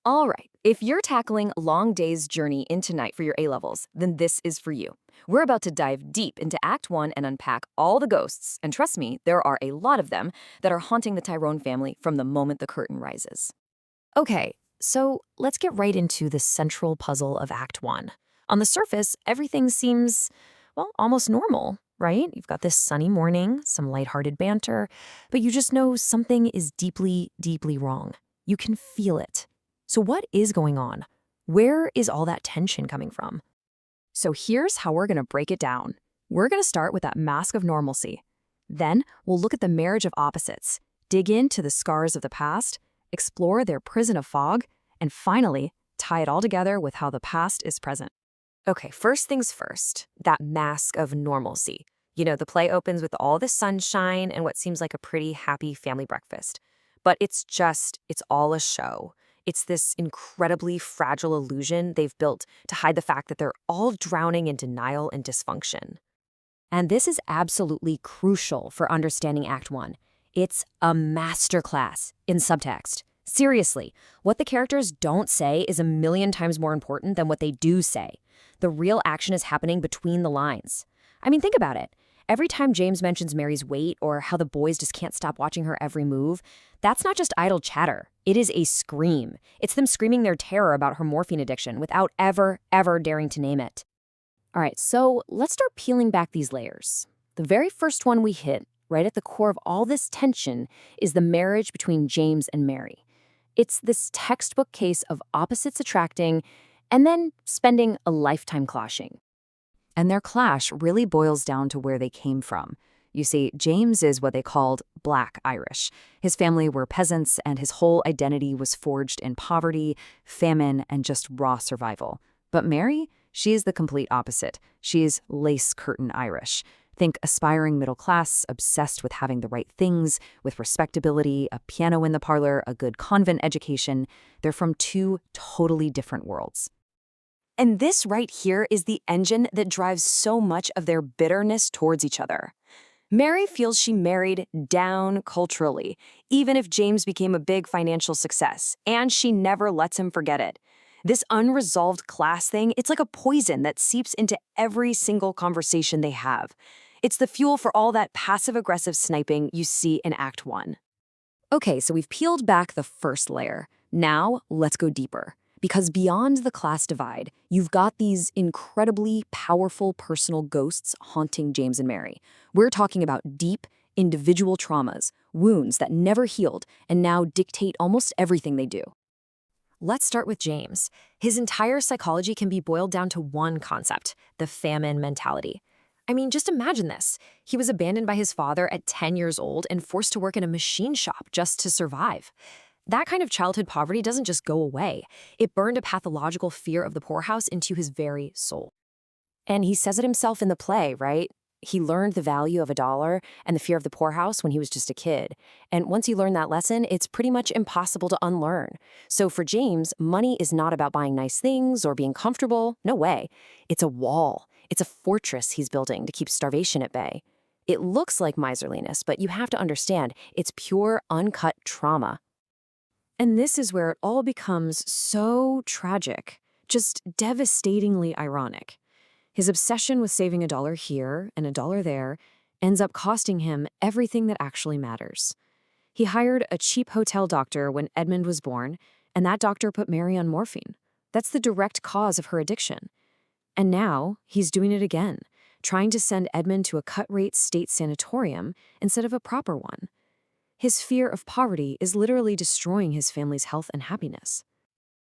All right, if you're tackling a long day's journey into night for your A-levels, then this is for you. We're about to dive deep into Act 1 and unpack all the ghosts, and trust me, there are a lot of them that are haunting the Tyrone family from the moment the curtain rises. Okay, so let's get right into the central puzzle of Act 1. On the surface, everything seems, well, almost normal, right? You've got this sunny morning, some lighthearted banter, but you just know something is deeply, deeply wrong. You can feel it. So what is going on? Where is all that tension coming from? So here's how we're going to break it down. We're going to start with that mask of normalcy. Then we'll look at the marriage of opposites, dig into the scars of the past, explore their prison of fog, and finally, tie it all together with how the past is present. Okay, first things first, that mask of normalcy. You know, the play opens with all the sunshine and what seems like a pretty happy family breakfast. But it's all a show. It's this incredibly fragile illusion they've built to hide the fact that they're all drowning in denial and dysfunction. And this is absolutely crucial for understanding Act 1. It's a masterclass in subtext. Seriously, what the characters don't say is a million times more important than what they do say. The real action is happening between the lines. I mean, think about it. Every time James mentions Mary's weight or how the boys just can't stop watching her every move, that's not just idle chatter. It is a scream. It's them screaming their terror about her morphine addiction without ever daring to name it. All right, so let's start peeling back these layers. The very first one we hit, right at the core of all this tension, is the marriage between James and Mary. It's this textbook case of opposites attracting and then spending a lifetime clashing. And their clash really boils down to where they came from. You see, James is what they called Black Irish. His family were peasants, and his whole identity was forged in poverty, famine, and just raw survival. But Mary, she is the complete opposite. She is lace curtain Irish. Think aspiring middle class, obsessed with having the right things, with respectability, a piano in the parlor, a good convent education. They're from two totally different worlds. And this right here is the engine that drives so much of their bitterness towards each other. Mary feels she married down culturally, even if James became a big financial success, and she never lets him forget it. This unresolved class thing, it's like a poison that seeps into every single conversation they have. It's the fuel for all that passive-aggressive sniping you see in Act 1. Okay, so we've peeled back the first layer. Now, let's go deeper. Because beyond the class divide, you've got these incredibly powerful personal ghosts haunting James and Mary. We're talking about deep, individual traumas, wounds that never healed and now dictate almost everything they do. Let's start with James. His entire psychology can be boiled down to one concept, the famine mentality. I mean, just imagine this. He was abandoned by his father at 10 years old and forced to work in a machine shop just to survive. That kind of childhood poverty doesn't just go away. It burned a pathological fear of the poorhouse into his very soul. And he says it himself in the play, right? He learned the value of a dollar and the fear of the poorhouse when he was just a kid. And once you learn that lesson, it's pretty much impossible to unlearn. So for James, money is not about buying nice things or being comfortable. No way. It's a wall. It's a fortress he's building to keep starvation at bay. It looks like miserliness, but you have to understand, it's pure, uncut trauma. And this is where it all becomes so tragic, just devastatingly ironic. His obsession with saving a dollar here and a dollar there ends up costing him everything that actually matters. He hired a cheap hotel doctor when Edmund was born, and that doctor put Mary on morphine. That's the direct cause of her addiction. And now he's doing it again, trying to send Edmund to a cut-rate state sanatorium instead of a proper one. His fear of poverty is literally destroying his family's health and happiness.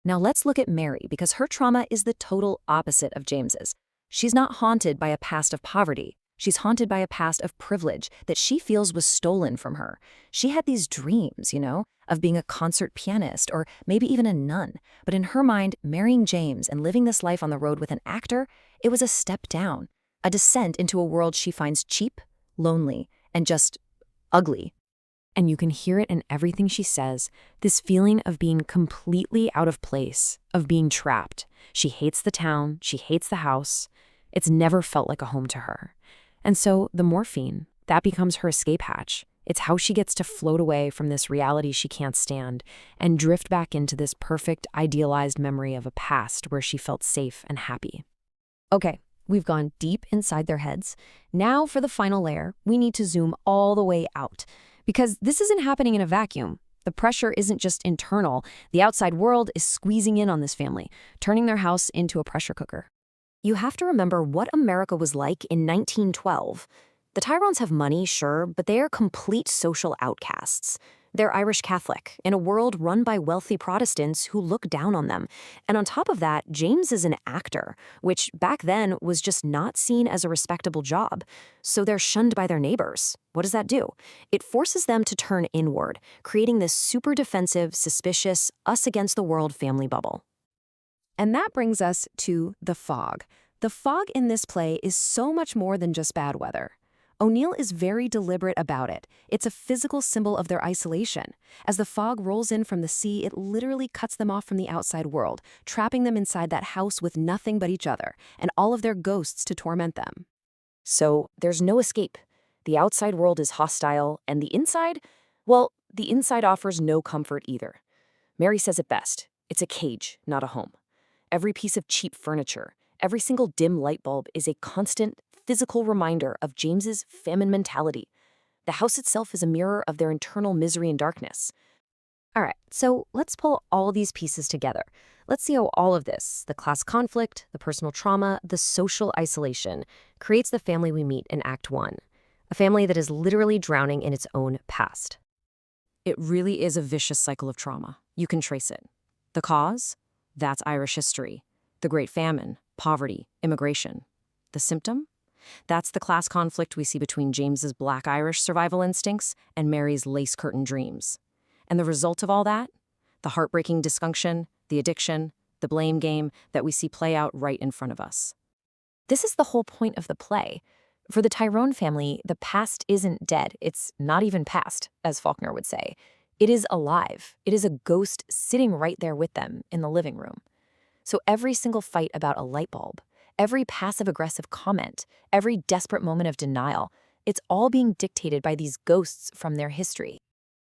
Now let's look at Mary, because her trauma is the total opposite of James's. She's not haunted by a past of poverty. She's haunted by a past of privilege that she feels was stolen from her. She had these dreams, of being a concert pianist or maybe even a nun. But in her mind, marrying James and living this life on the road with an actor, it was a step down, a descent into a world she finds cheap, lonely, and just ugly. And you can hear it in everything she says, this feeling of being completely out of place, of being trapped. She hates the town, she hates the house. It's never felt like a home to her. And so the morphine, that becomes her escape hatch. It's how she gets to float away from this reality she can't stand and drift back into this perfect, idealized memory of a past where she felt safe and happy. Okay, we've gone deep inside their heads. Now for the final layer, we need to zoom all the way out. Because this isn't happening in a vacuum. The pressure isn't just internal. The outside world is squeezing in on this family, turning their house into a pressure cooker. You have to remember what America was like in 1912. The Tyrones have money, sure, but they are complete social outcasts. They're Irish Catholic, in a world run by wealthy Protestants who look down on them. And on top of that, James is an actor, which back then was just not seen as a respectable job. So they're shunned by their neighbors. What does that do? It forces them to turn inward, creating this super defensive, suspicious, us-against-the-world family bubble. And that brings us to the fog. The fog in this play is so much more than just bad weather. O'Neill is very deliberate about it. It's a physical symbol of their isolation. As the fog rolls in from the sea, it literally cuts them off from the outside world, trapping them inside that house with nothing but each other, and all of their ghosts to torment them. So there's no escape. The outside world is hostile, and the inside? Well, the inside offers no comfort either. Mary says it best. It's a cage, not a home. Every piece of cheap furniture, every single dim light bulb is a constant, physical reminder of James's famine mentality. The house itself is a mirror of their internal misery and darkness. All right, so let's pull all these pieces together. Let's see how all of this, the class conflict, the personal trauma, the social isolation, creates the family we meet in Act 1. A family that is literally drowning in its own past. It really is a vicious cycle of trauma. You can trace it. The cause? That's Irish history. The Great Famine, poverty, immigration. The symptom? That's the class conflict we see between James's Black Irish survival instincts and Mary's lace curtain dreams. And the result of all that? The heartbreaking dysfunction, the addiction, the blame game that we see play out right in front of us. This is the whole point of the play. For the Tyrone family, the past isn't dead. It's not even past, as Faulkner would say. It is alive. It is a ghost sitting right there with them in the living room. So every single fight about a light bulb, every passive-aggressive comment, every desperate moment of denial, it's all being dictated by these ghosts from their history.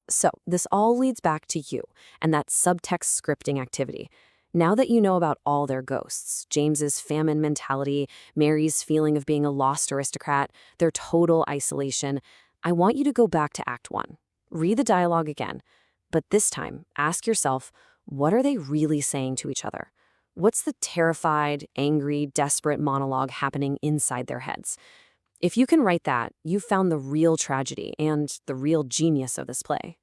So this all leads back to you and that subtext scripting activity. Now that you know about all their ghosts, James's famine mentality, Mary's feeling of being a lost aristocrat, their total isolation, I want you to go back to Act 1. Read the dialogue again, but this time ask yourself, what are they really saying to each other? What's the terrified, angry, desperate monologue happening inside their heads? If you can write that, you've found the real tragedy and the real genius of this play.